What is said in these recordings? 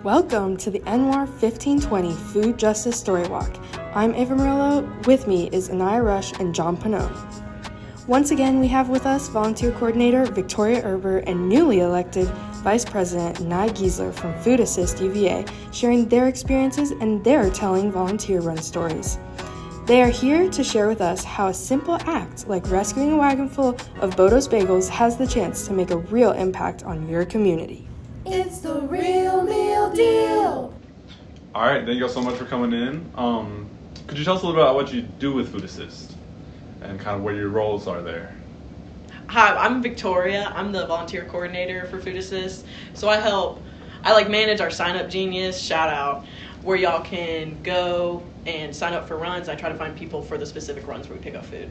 Welcome to the NWAR 1520 Food Justice Story Walk. I'm Ava Murillo. With me is Anaya Rush and John Panone. Once again, we have with us Volunteer Coordinator Victoria Erber and newly elected Vice President Nye Giesler from Food Assist UVA, sharing their experiences and their telling volunteer-run stories. They are here to share with us how a simple act like rescuing a wagon full of Bodo's bagels has the chance to make a real impact on your community. It's the real meal deal. All right, thank you all so much for coming in. Could you tell us a little bit about what you do with Food Assist and kind of what your roles are there? Hi, I'm Victoria. I'm the volunteer coordinator for Food Assist. So I manage our Sign Up Genius, shout out, where y'all can go and sign up for runs. I try to find people for the specific runs where we pick up food.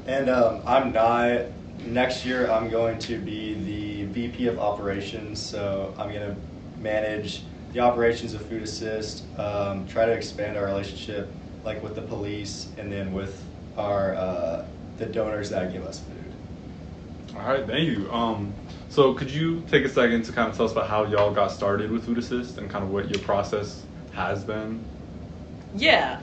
And I'm Nye. Next year, I'm going to be the VP of Operations, so I'm going to manage the operations of Food Assist, try to expand our relationship, like with the police, and then with our the donors that give us food. All right, thank you. So could you take a second to kind of tell us about how y'all got started with Food Assist and kind of what your process has been? Yeah.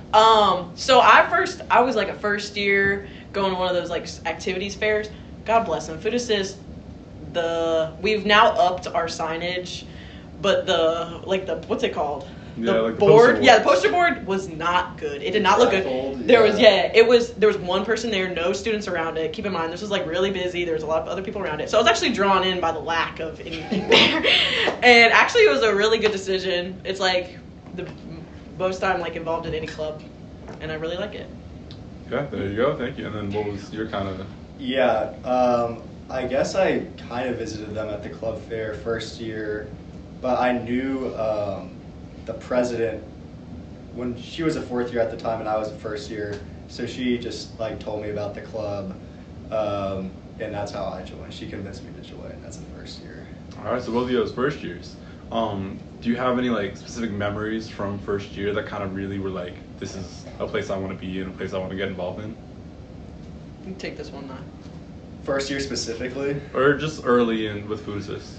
So I was like a first year going to one of those like activities fairs. God bless them. Food Assist, we've now upped our signage, but what's it called? The board. Yeah, the poster board was not good. It did not look good. There was one person there, no students around it. Keep in mind, this was like really busy. There was a lot of other people around it. So I was actually drawn in by the lack of anything there. And actually it was a really good decision. It's like the most I'm like involved in any club, and I really like it. Yeah, there you go. Thank you. And then what was your kind of... Yeah, I guess I kind of visited them at the club fair first year, but I knew the president when she was a fourth year at the time and I was a first year, so she just like told me about the club, and that's how I joined. She convinced me to join. That's the first year. All right, so both of you as first years. Do you have any like specific memories from first year that kind of really were like, this is a place I want to be in, a place I want to get involved in? You can take this one now. First year specifically? Or just early in with Food Assist?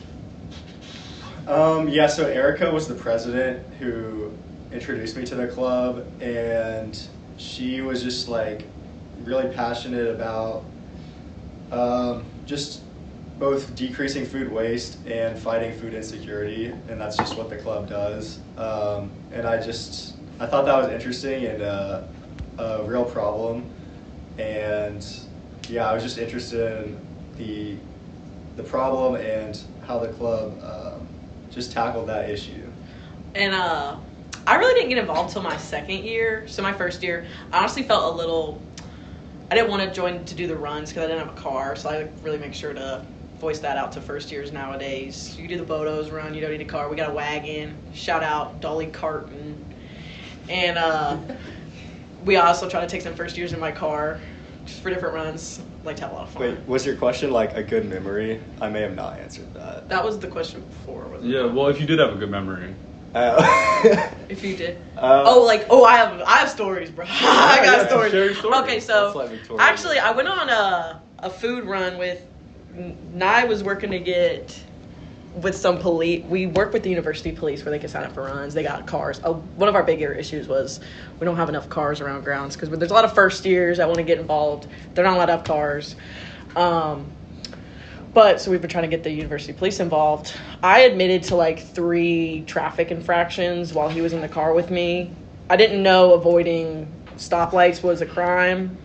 Yeah, so Erica was the president who introduced me to the club, and she was just like really passionate about just both decreasing food waste and fighting food insecurity, and that's just what the club does. And I thought that was interesting and a real problem. And yeah, I was just interested in the problem and how the club just tackled that issue. And I really didn't get involved till my second year. So my first year, I honestly felt I didn't want to join to do the runs because I didn't have a car. So I really make sure to voice that out to first years nowadays. You do the Bodo's run, you don't need a car. We got a wagon. Shout out Dolly Carton. And we also try to take some first years in my car just for different runs. Like to have a lot of fun. Wait, was your question like a good memory? I may have not answered that. That was the question before, wasn't it? Yeah, well, if you did have a good memory. If you did. I have stories, bro. I got stories. Share your stories. Okay, so actually I went on a food run with Nye was working to get with some police. We work with the university police where they can sign up for runs. They got cars. One of our bigger issues was we don't have enough cars around grounds because there's a lot of first years that want to get involved. They're not allowed to have cars. But so we've been trying to get the university police involved. I admitted to like 3 traffic infractions while he was in the car with me. I didn't know avoiding stoplights was a crime.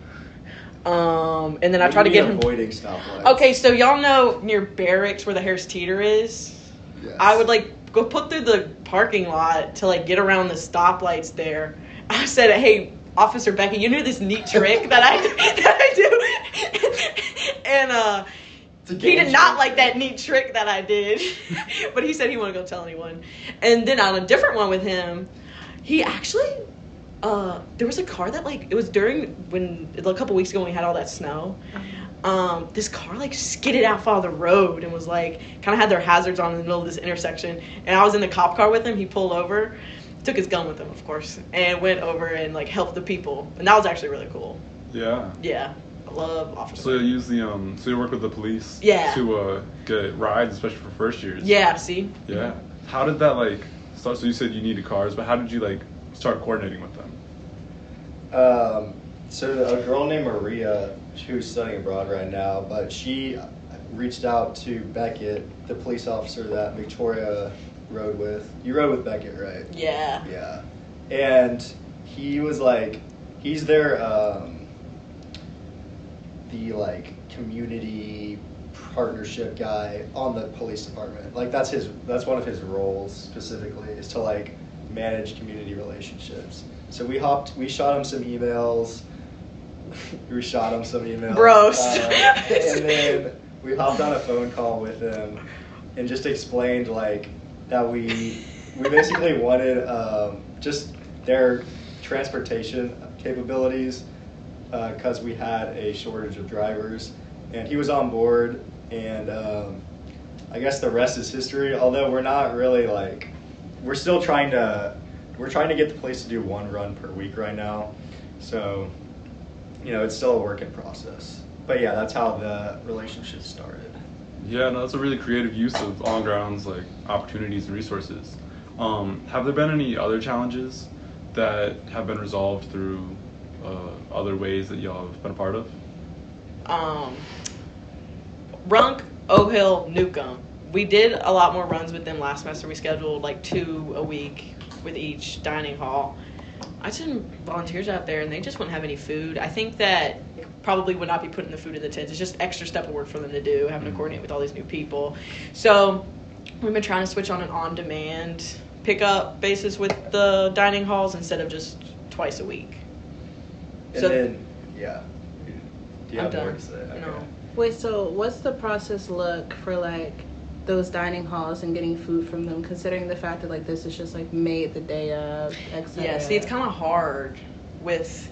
And then I tried to get him avoiding stoplights. Okay, so y'all know near Barracks where the Harris Teeter is? Yes. I would like go put through the parking lot to like get around the stoplights there. I said, "Hey, Officer Becky, you know this neat trick that I do?" And he did not like that neat trick that I did. But he said he wouldn't go tell anyone. And then on a different one with him, he actually there was a car that like it was a couple weeks ago when we had all that snow. This car like skidded off of the road and was like kind of had their hazards on in the middle of this intersection. And I was in the cop car with him. He pulled over, took his gun with him, of course, and went over and like helped the people. And that was actually really cool. Yeah. Yeah. I love officers. So you use so you work with the police Yeah. to get rides, especially for first years. Yeah, see? Yeah. How did that like start? So you said you needed cars, but how did you like start coordinating with them? So a girl named Maria, who's studying abroad right now, but she reached out to Beckett, the police officer that Victoria rode with. You rode with Beckett, right? Yeah. Yeah. And he was like, he's their, the like community partnership guy on the police department. Like that's one of his roles specifically, is to like manage community relationships. So we shot him some emails. Bros. And then we hopped on a phone call with him and just explained like that we basically wanted just their transportation capabilities because we had a shortage of drivers, and he was on board, and I guess the rest is history. Although we're not really like, we're trying to get the place to do one run per week right now, so it's still a work in process. But yeah, that's how the relationship started. Yeah, no, that's a really creative use of on grounds like opportunities and resources. Have there been any other challenges that have been resolved through other ways that y'all have been a part of? Runk, O'Hill, Newcomb. We did a lot more runs with them last semester. We scheduled like 2 a week with each dining hall. I sent volunteers out there and they just wouldn't have any food. I think that probably would not be putting the food in the tents. It's just extra step of work for them to do, having to coordinate with all these new people. So we've been trying to switch on an on-demand pickup basis with the dining halls instead of just twice a week. And So- then, yeah. Do you I'm have more done. to say? Okay. No. Wait, so what's the process look for like those dining halls and getting food from them, considering the fact that like this is just like made the day of, etc.? Yeah, see, it's kind of hard with.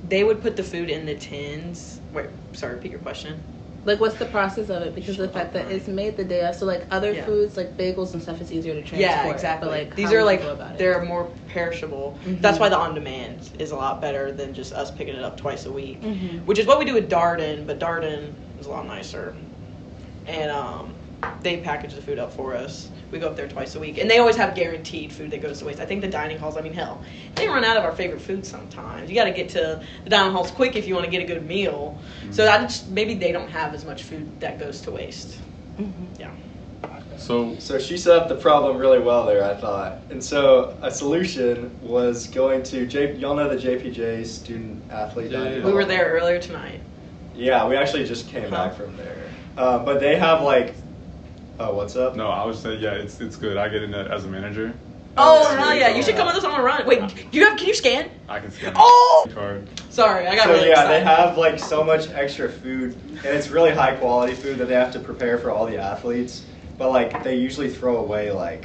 They would put the food in the tins. Wait, sorry, repeat your question. Like, what's the process of it? Because the fact that it's made the day of, so like other Yeah. foods like bagels and stuff is easier to transport. Yeah, exactly. But like These how are would like you go about it? they're more perishable. Mhm. That's why the on demand is a lot better than just us picking it up twice a week, Mhm. which is what we do with Darden. But Darden is a lot nicer, and they package the food up for us. We go up there twice a week, and they always have guaranteed food that goes to waste. I think the dining halls, I mean, hell, they run out of our favorite food sometimes. You got to get to the dining halls quick if you want to get a good meal. So maybe they don't have as much food that goes to waste. Yeah. So So she set up the problem really well there, I thought. And so a solution was going to y'all know the JPJ student athlete Yeah, dining yeah. We hall? were there earlier tonight. Yeah, we actually just came back from there. But they have like, oh, what's up? no, I was saying yeah, it's good. I get in it as a manager. Oh, Okay. hell yeah. You should come with us on a run. Wait, can you scan? I can scan Oh! the card. Sorry, I got So really yeah, excited. they have like so much extra food, and it's really high quality food that they have to prepare for all the athletes. But like they usually throw away like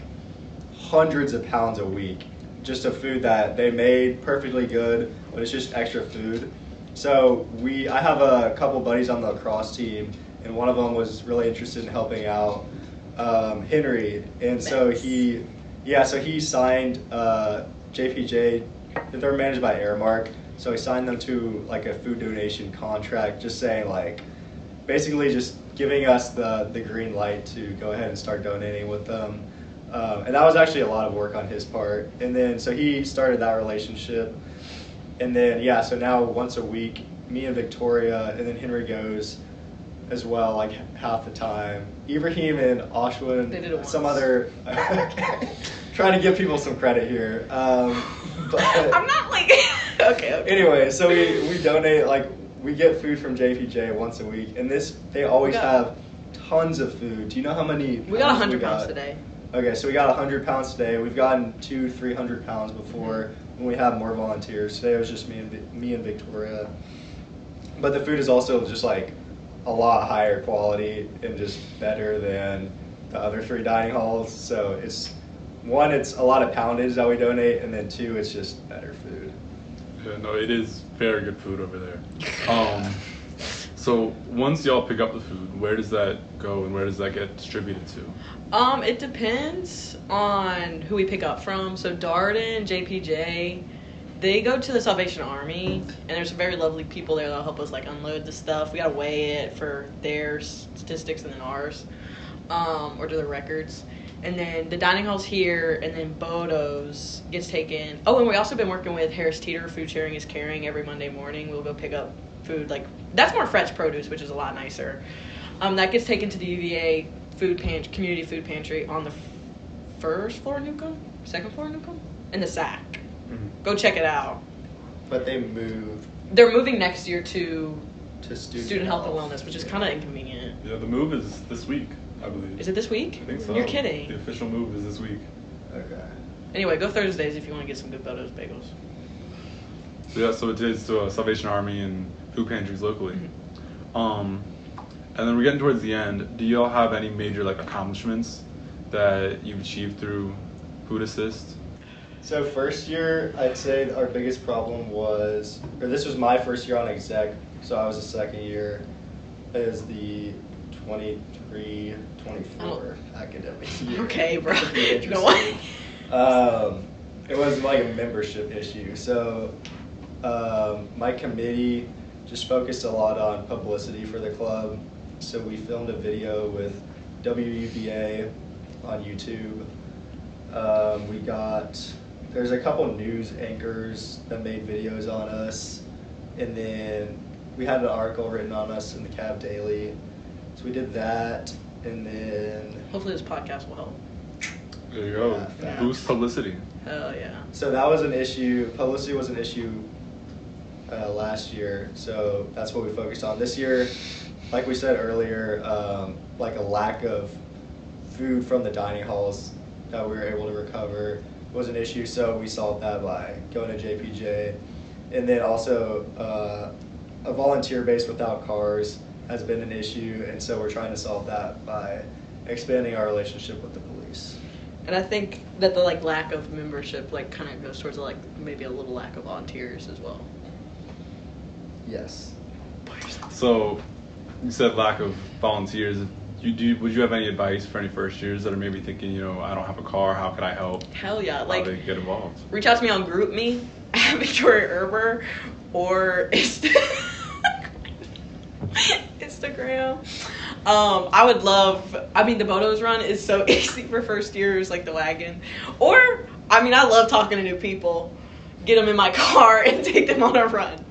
hundreds of pounds a week just of food that they made perfectly good, but it's just extra food. So I have a couple buddies on the lacrosse team, and one of them was really interested in helping out Henry, and so he signed JPJ. They're managed by Airmark, so he signed them to like a food donation contract, just saying like, basically just giving us the green light to go ahead and start donating with them. And that was actually a lot of work on his part. And then so he started that relationship, and then so now once a week, me and Victoria, and then Henry goes as well, like half the time. Ibrahim and Ashwin, They did it some once. other. Trying to give people some credit here. But I'm not like. okay. anyway, so we donate, like we get food from JPJ once a week, and they always We got- have tons of food. Do you know how many? We got pounds 100 got? pounds today. Okay, so we got 100 pounds today. We've gotten 200-300 pounds before when we have more volunteers. Today it was just me and Victoria. But the food is also just like a lot higher quality and just better than the other 3 dining halls. So it's a lot of poundage that we donate, and then 2, it's just better food. Yeah, no, it is very good food over there. So once y'all pick up the food, where does that go and where does that get distributed to? It depends on who we pick up from. So Darden, JPJ, they go to the Salvation Army, and there's some very lovely people there that'll help us like unload the stuff. We gotta weigh it for their statistics and then ours. or do the records. And then the dining hall's here, and then Bodo's gets taken. Oh, and we also been working with Harris Teeter. Food Sharing is Caring every Monday morning. We'll go pick up food. Like, that's more fresh produce, which is a lot nicer. That gets taken to the UVA community food pantry on the first floor of Newcomb? Second floor of Newcomb? In the SAC. Mm-hmm. Go check it out. But they moved They're moving next year to student health and wellness, which is kind of inconvenient. Yeah, the move is this week, I believe. Is it this week? I think so. You're kidding. The official move is this week. Okay. Anyway, go Thursdays if you want to get some good Bodo's bagels. So yeah, so it is to Salvation Army and food pantries locally. And then we're getting towards the end. Do y'all have any major like accomplishments that you've achieved through Food Assist? So first year, I'd say our biggest problem was, or this was my first year on exec, so I was a second year, is the 23-24 academic year. Okay, bro. It'd be You know what? It was like a membership issue. So my committee just focused a lot on publicity for the club. So we filmed a video with WUVA on YouTube. There's a couple news anchors that made videos on us, and then we had an article written on us in the Cab Daily. So we did that, and then Hopefully this podcast will help. There you go. Yeah. Boost publicity. Hell yeah. so that was an issue. Publicity was an issue last year, so that's what we focused on. This year, like we said earlier, like a lack of food from the dining halls that we were able to recover was an issue, so we solved that by going to JPJ. And then also a volunteer base without cars has been an issue, and so we're trying to solve that by expanding our relationship with the police. And I think that the like lack of membership like kind of goes towards like maybe a little lack of volunteers as well. Yes. So you said lack of volunteers. Would you have any advice for any first years that are maybe thinking, I don't have a car, how could I help? Hell yeah. How Like, they get involved? reach out to me on GroupMe at Victoria Erber or Instagram. I would love, the Bodo's run is so easy for first years, like the wagon. Or, I love talking to new people, get them in my car and take them on a run.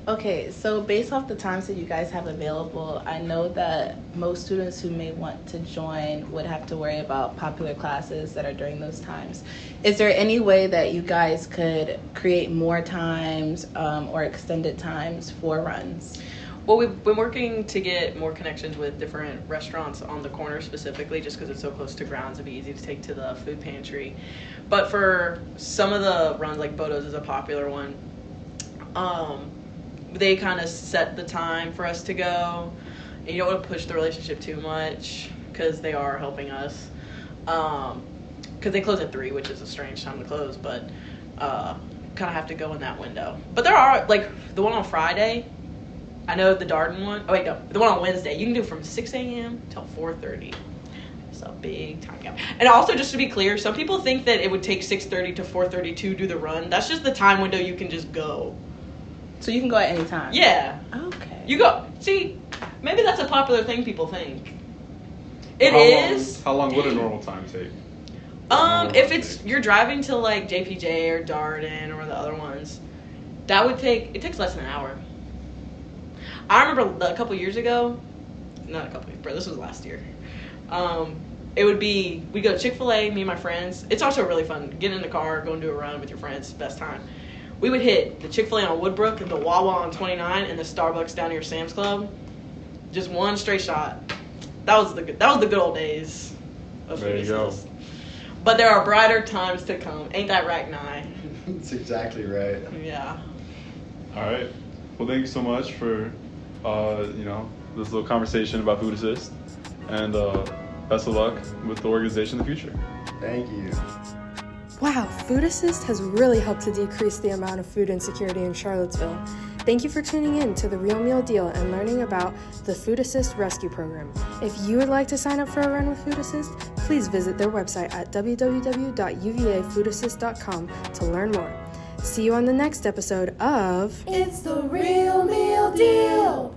Okay, so based off the times that you guys have available, I know that most students who may want to join would have to worry about popular classes that are during those times. Is there any way that you guys could create more times or extended times for runs? Well, we've been working to get more connections with different restaurants on the corner specifically, just because it's so close to grounds, it'd be easy to take to the food pantry. But for some of the runs, like Bodo's is a popular one, they kind of set the time for us to go. And you don't want to push the relationship too much because they are helping us. Because they close at 3, which is a strange time to close, but kind of have to go in that window. But there are, like, the one on Friday, I know the Darden one. Oh, wait, no. The one on Wednesday, you can do from 6 a.m. till 4:30. It's a big time gap. And also, just to be clear, some people think that it would take 6:30 to 4:30 to do the run. That's just the time window you can just go. So you can go at any time? Yeah. Okay. You go. See, maybe that's a popular thing people think. How long would a normal time take? If you're driving to like JPJ or Darden or the other ones, it takes less than an hour. I remember a couple years ago, not a couple years, bro, this was last year. It would be, we go to Chick-fil-A, me and my friends. It's also really fun. Get in the car, go and do a run with your friends, best time. We would hit the Chick-fil-A on Woodbrook, the Wawa on 29, and the Starbucks down near Sam's Club. Just one straight shot. That was the good old days of There you go. Food. But there are brighter times to come. Ain't that right, Nye? That's exactly right. Yeah. All right. Well, thank you so much for, this little conversation about Food Assist. And best of luck with the organization in the future. Thank you. Wow, Food Assist has really helped to decrease the amount of food insecurity in Charlottesville. Thank you for tuning in to The Real Meal Deal and learning about the Food Assist Rescue Program. If you would like to sign up for a run with Food Assist, please visit their website at www.uvafoodassist.com to learn more. See you on the next episode of It's the Real Meal Deal.